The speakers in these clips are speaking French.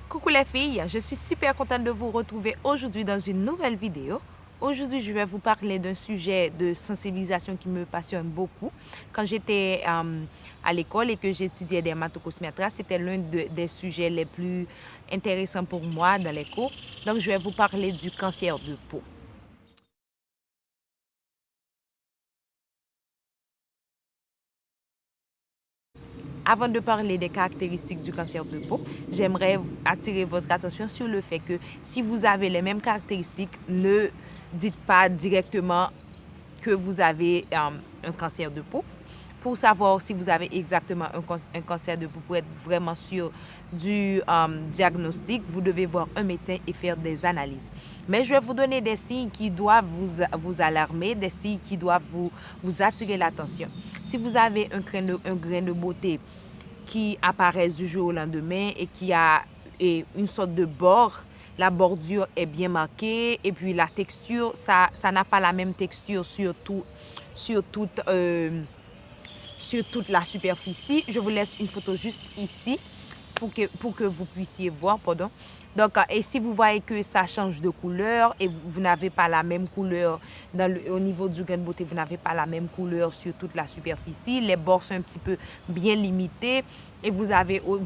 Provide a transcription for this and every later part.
Coucou les filles, je suis super contente de vous retrouver aujourd'hui dans une nouvelle vidéo. Aujourd'hui, je vais vous parler d'un sujet de sensibilisation qui me passionne beaucoup. Quand j'étais à l'école et que j'étudiais dermatocosmétrie, c'était l'un des sujets les plus intéressants pour moi dans les cours. Donc, je vais vous parler du cancer de peau. Avant de parler des caractéristiques du cancer de peau, j'aimerais attirer votre attention sur le fait que si vous avez les mêmes caractéristiques, ne dites pas directement que vous avez un cancer de peau. Pour savoir si vous avez exactement un cancer de peau, pour être vraiment sûr du diagnostic, vous devez voir un médecin et faire des analyses. Mais je vais vous donner des signes qui doivent vous alarmer, des signes qui doivent vous attirer l'attention. Si vous avez un grain de beauté qui apparaît du jour au lendemain et qui a une sorte de bord, la bordure est bien marquée et puis la texture, ça n'a pas la même texture sur toute la superficie. Je vous laisse une photo juste ici pour que vous puissiez voir, pardon. Donc, et si vous voyez que ça change de couleur et vous n'avez pas la même couleur au niveau du grain de beauté, vous n'avez pas la même couleur sur toute la superficie, les bords sont un petit peu bien limités et vous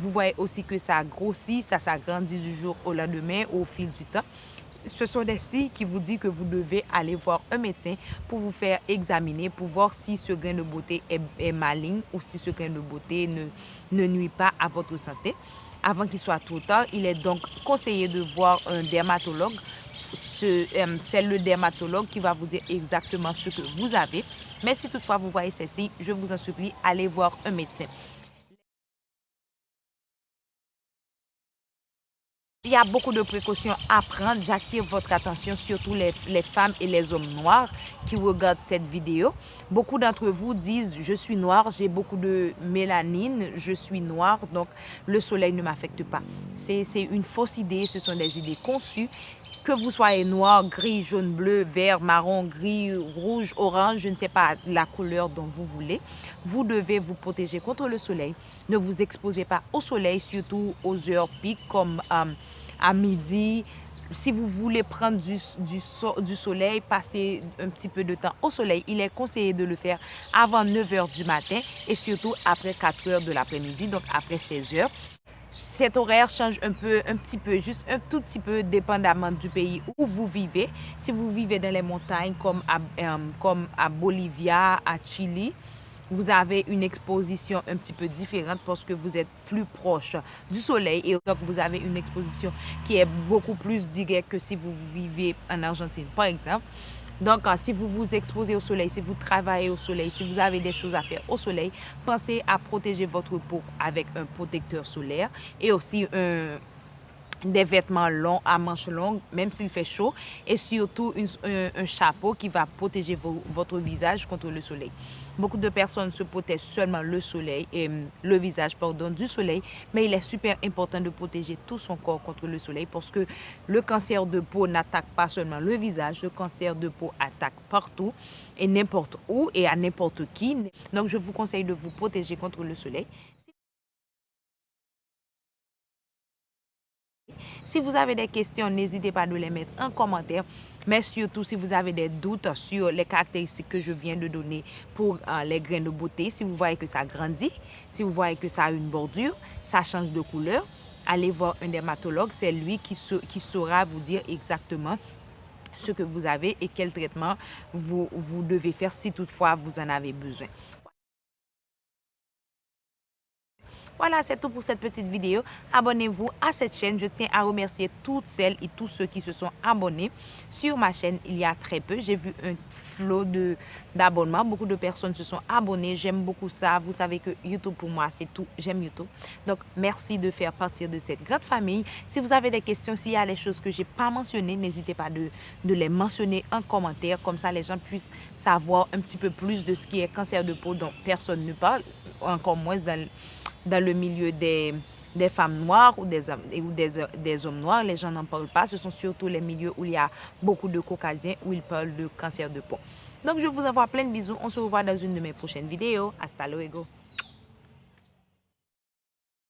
voyez aussi que ça grossit, ça s'agrandit du jour au lendemain au fil du temps. Ce sont des signes qui vous disent que vous devez aller voir un médecin pour vous faire examiner, pour voir si ce grain de beauté est maligne ou si ce grain de beauté ne nuit pas à votre santé. Avant qu'il soit trop tard, il est donc conseillé de voir un dermatologue. C'est le dermatologue qui va vous dire exactement ce que vous avez. Mais si toutefois vous voyez ces signes, je vous en supplie, allez voir un médecin. Il y a beaucoup de précautions à prendre. J'attire votre attention, surtout les femmes et les hommes noirs qui regardent cette vidéo. Beaucoup d'entre vous disent « je suis noire, j'ai beaucoup de mélanine, je suis noire, donc le soleil ne m'affecte pas ». C'est une fausse idée, ce sont des idées conçues. Que vous soyez noir, gris, jaune, bleu, vert, marron, gris, rouge, orange, je ne sais pas la couleur dont vous voulez, vous devez vous protéger contre le soleil. Ne vous exposez pas au soleil, surtout aux heures piques comme à midi. Si vous voulez prendre du soleil, passer un petit peu de temps au soleil, il est conseillé de le faire avant 9 h du matin et surtout après 4 h de l'après-midi, donc après 16 h. Cet horaire change un petit peu, juste un tout petit peu dépendamment du pays où vous vivez. Si vous vivez dans les montagnes comme à Bolivia, à Chili, vous avez une exposition un petit peu différente parce que vous êtes plus proche du soleil et donc vous avez une exposition qui est beaucoup plus directe que si vous vivez en Argentine, par exemple. Donc, si vous vous exposez au soleil, si vous travaillez au soleil, si vous avez des choses à faire au soleil, pensez à protéger votre peau avec un protecteur solaire et aussi des vêtements longs à manches longues, même s'il fait chaud, et surtout un chapeau qui va protéger votre visage contre le soleil. Beaucoup de personnes se protègent seulement le visage du soleil, mais il est super important de protéger tout son corps contre le soleil parce que le cancer de peau n'attaque pas seulement le visage, le cancer de peau attaque partout et n'importe où et à n'importe qui. Donc, je vous conseille de vous protéger contre le soleil. Si vous avez des questions, n'hésitez pas à les mettre en commentaire. Mais surtout, si vous avez des doutes sur les caractéristiques que je viens de donner pour les grains de beauté, si vous voyez que ça grandit, si vous voyez que ça a une bordure, ça change de couleur, allez voir un dermatologue. C'est lui qui saura vous dire exactement ce que vous avez et quel traitement vous devez faire si toutefois vous en avez besoin. Voilà, c'est tout pour cette petite vidéo. Abonnez-vous à cette chaîne. Je tiens à remercier toutes celles et tous ceux qui se sont abonnés sur ma chaîne il y a très peu. J'ai vu un flot d'abonnements. Beaucoup de personnes se sont abonnées. J'aime beaucoup ça. Vous savez que YouTube pour moi, c'est tout. J'aime YouTube. Donc, merci de faire partie de cette grande famille. Si vous avez des questions, s'il y a des choses que je n'ai pas mentionnées, n'hésitez pas de les mentionner en commentaire. Comme ça, les gens puissent savoir un petit peu plus de ce qui est cancer de peau dont personne ne parle, encore moins dans le milieu des femmes noires ou des hommes noirs. Les gens n'en parlent pas. Ce sont surtout les milieux où il y a beaucoup de caucasiens où ils parlent de cancer de peau. Donc, je vous envoie plein de bisous. On se revoit dans une de mes prochaines vidéos. Hasta luego.